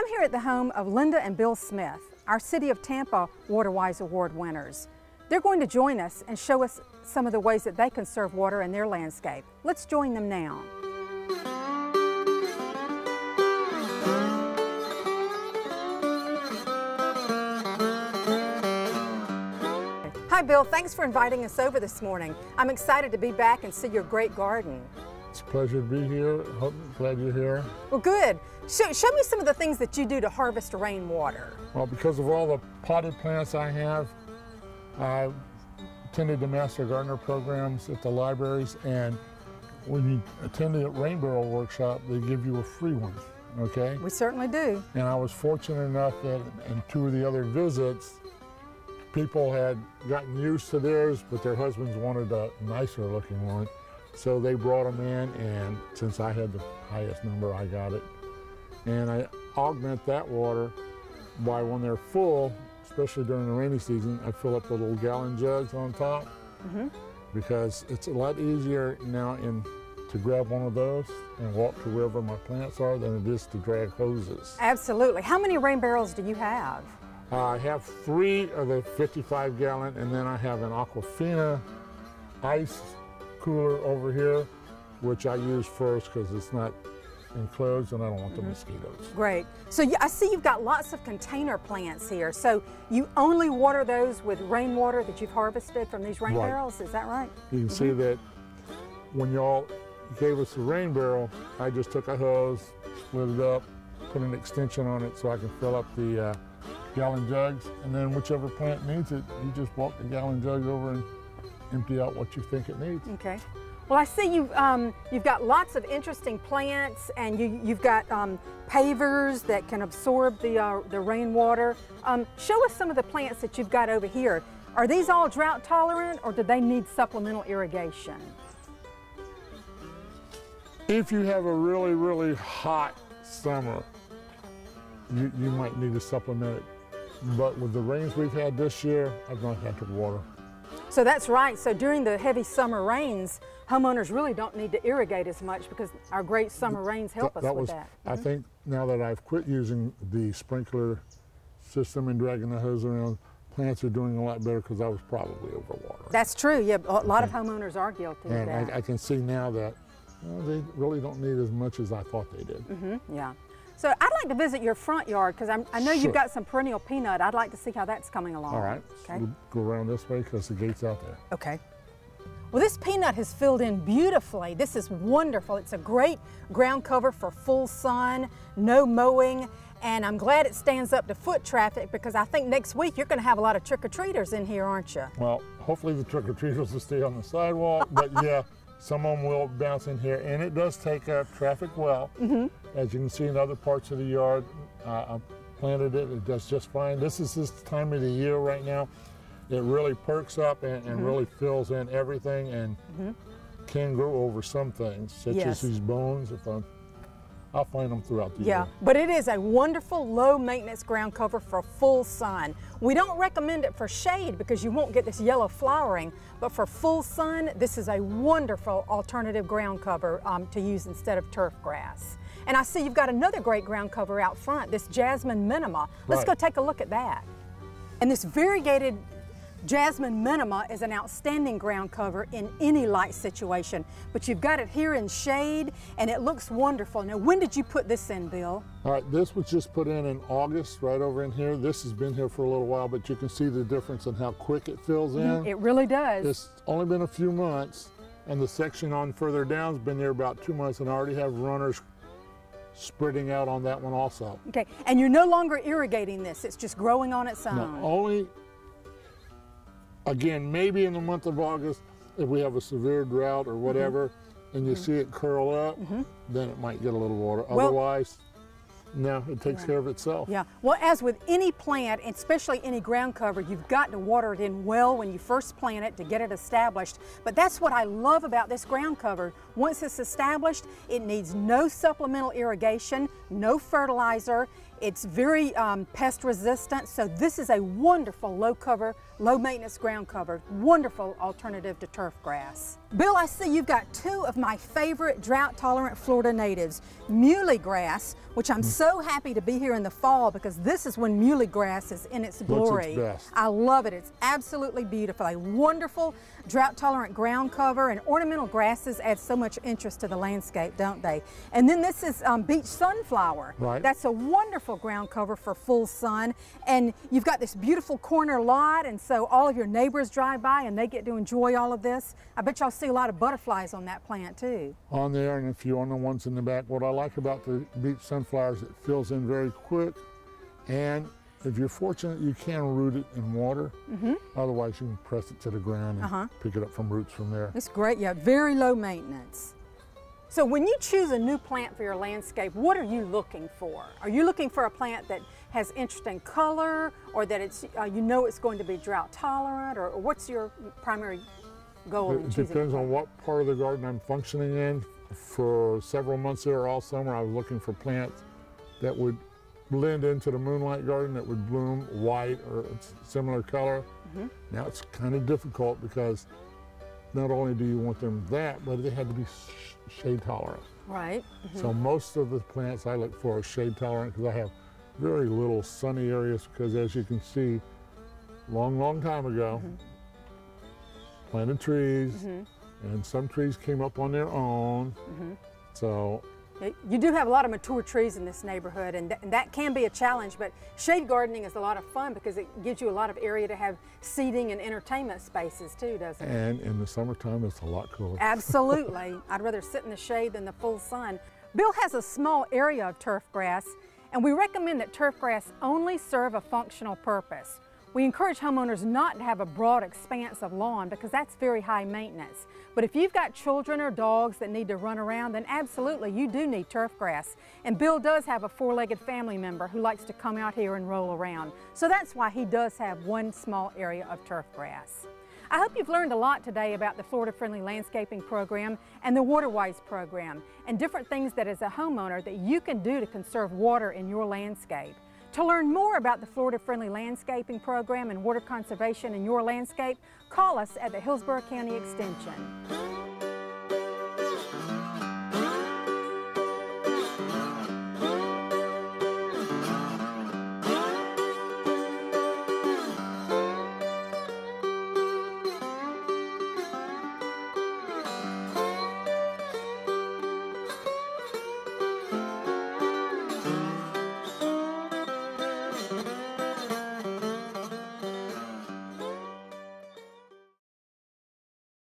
I'm here at the home of Linda and Bill Smith, our City of Tampa WaterWise Award winners. They're going to join us and show us some of the ways that they conserve water in their landscape. Let's join them now. Hi Bill, thanks for inviting us over this morning. I'm excited to be back and see your great garden. It's a pleasure to be here. Glad you're here. Well, good. Show me some of the things that you do to harvest rainwater. Well, because of all the potted plants I have, I attended the Master Gardener programs at the libraries, and when you attend a rain barrel workshop, they give you a free one, okay? We certainly do. And I was fortunate enough that in two of the other visits, people had gotten used to theirs, but their husbands wanted a nicer looking one. So they brought them in, and since I had the highest number, I got it. And I augment that water by, when they're full, especially during the rainy season, I fill up the little gallon jugs on top, because it's a lot easier now to grab one of those and walk to wherever my plants are than it is to drag hoses. Absolutely. How many rain barrels do you have? I have 3 of the 55-gallon, and then I have an Aquafina ice cooler over here, which I use first because it's not enclosed and I don't want the mosquitoes. Great. So I see you've got lots of container plants here. So you only water those with rainwater that you've harvested from these rain barrels, is that right? You can see that when y'all gave us the rain barrel, I just took a hose, split it up, put an extension on it so I can fill up the gallon jugs, and then whichever plant needs it, you just walk the gallon jug over and empty out what you think it needs. Okay. Well, I see you've got lots of interesting plants, and you've got pavers that can absorb the rainwater. Show us some of the plants that you've got over here. Are these all drought tolerant, or do they need supplemental irrigation? If you have a really, really hot summer, you might need to supplement it. But with the rains we've had this year, I've not had to water. So that's right. So during the heavy summer rains, homeowners really don't need to irrigate as much because our great summer rains help us with that. I think now that I've quit using the sprinkler system and dragging the hose around, plants are doing a lot better because I was probably overwatering. That's true. Yeah, a lot of homeowners are guilty of that. And I can see now that they really don't need as much as I thought they did. Yeah. So I'd like to visit your front yard because I know you've got some perennial peanut. I'd like to see how that's coming along. All right. Okay. We'll go around this way because the gate's out there. Okay. Well, this peanut has filled in beautifully. This is wonderful. It's a great ground cover for full sun, no mowing, and I'm glad it stands up to foot traffic because I think next week you're going to have a lot of trick-or-treaters in here, aren't you? Well, hopefully the trick-or-treaters will stay on the sidewalk, but yeah, some of them will bounce in here, and it does take up traffic well. As you can see in other parts of the yard, I planted it, it does just fine. This is this time of the year right now. It really perks up and really fills in everything and can grow over some things, such as these bones. I'll find them throughout the year. Yeah, but it is a wonderful low maintenance ground cover for full sun. We don't recommend it for shade because you won't get this yellow flowering, but for full sun, this is a wonderful alternative ground cover to use instead of turf grass. And I see you've got another great ground cover out front, this Jasmine Minima. Let's go take a look at that. And this variegated Jasmine Minima is an outstanding ground cover in any light situation, but you've got it here in shade and it looks wonderful. Now, when did you put this in, Bill? All right, this was just put in August, right over in here. This has been here for a little while, but you can see the difference in how quick it fills in. It really does. It's only been a few months, and the section on further down has been there about 2 months, and I already have runners spreading out on that one also. Okay, and you're no longer irrigating this, it's just growing on its own. No, only, again, maybe in the month of August, if we have a severe drought or whatever, and you see it curl up, then it might get a little water. Otherwise, no, it takes care of itself. Yeah, well, as with any plant, especially any ground cover, you've got to water it in well when you first plant it to get it established. But that's what I love about this ground cover. Once it's established, it needs no supplemental irrigation, no fertilizer. It's very pest resistant, so this is a wonderful low maintenance ground cover, wonderful alternative to turf grass. Bill, I see you've got two of my favorite drought-tolerant Florida natives, Muhly grass, which I'm so happy to be here in the fall because this is when Muhly grass is in its glory. Looks its best. I love it. It's absolutely beautiful. A wonderful drought-tolerant ground cover, and ornamental grasses add so much interest to the landscape, don't they? And then this is beach sunflower. Right. That's a wonderful ground cover for full sun, and you've got this beautiful corner lot, and so all of your neighbors drive by and they get to enjoy all of this. I bet y'all see a lot of butterflies on that plant too. On there, and a few on the ones in the back. What I like about the beach sunflowers, it fills in very quick, and if you're fortunate, you can root it in water. Otherwise, you can press it to the ground and pick it up from roots from there. It's great, yeah, very low maintenance. So when you choose a new plant for your landscape, what are you looking for? Are you looking for a plant that has interesting color, or that it's you know it's going to be drought tolerant, or what's your primary goal in choosing? It depends on what part of the garden I'm functioning in. For several months there all summer, I was looking for plants that would blend into the moonlight garden, that would bloom white or similar color. Now it's kind of difficult because not only do you want them that, but they had to be shade tolerant. Right. So most of the plants I look for are shade tolerant because I have very little sunny areas, because as you can see, long time ago, planted trees, and some trees came up on their own. So you do have a lot of mature trees in this neighborhood, and that can be a challenge, but shade gardening is a lot of fun because it gives you a lot of area to have seating and entertainment spaces too, doesn't it? And in the summertime, it's a lot cooler. Absolutely. I'd rather sit in the shade than the full sun. Bill has a small area of turf grass, and we recommend that turf grass only serve a functional purpose. We encourage homeowners not to have a broad expanse of lawn because that's very high maintenance. But if you've got children or dogs that need to run around, then absolutely you do need turf grass. And Bill does have a four-legged family member who likes to come out here and roll around. So that's why he does have one small area of turf grass. I hope you've learned a lot today about the Florida Friendly Landscaping Program and the WaterWise program, and different things that as a homeowner that you can do to conserve water in your landscape. To learn more about the Florida Friendly Landscaping Program and water conservation in your landscape, call us at the Hillsborough County Extension.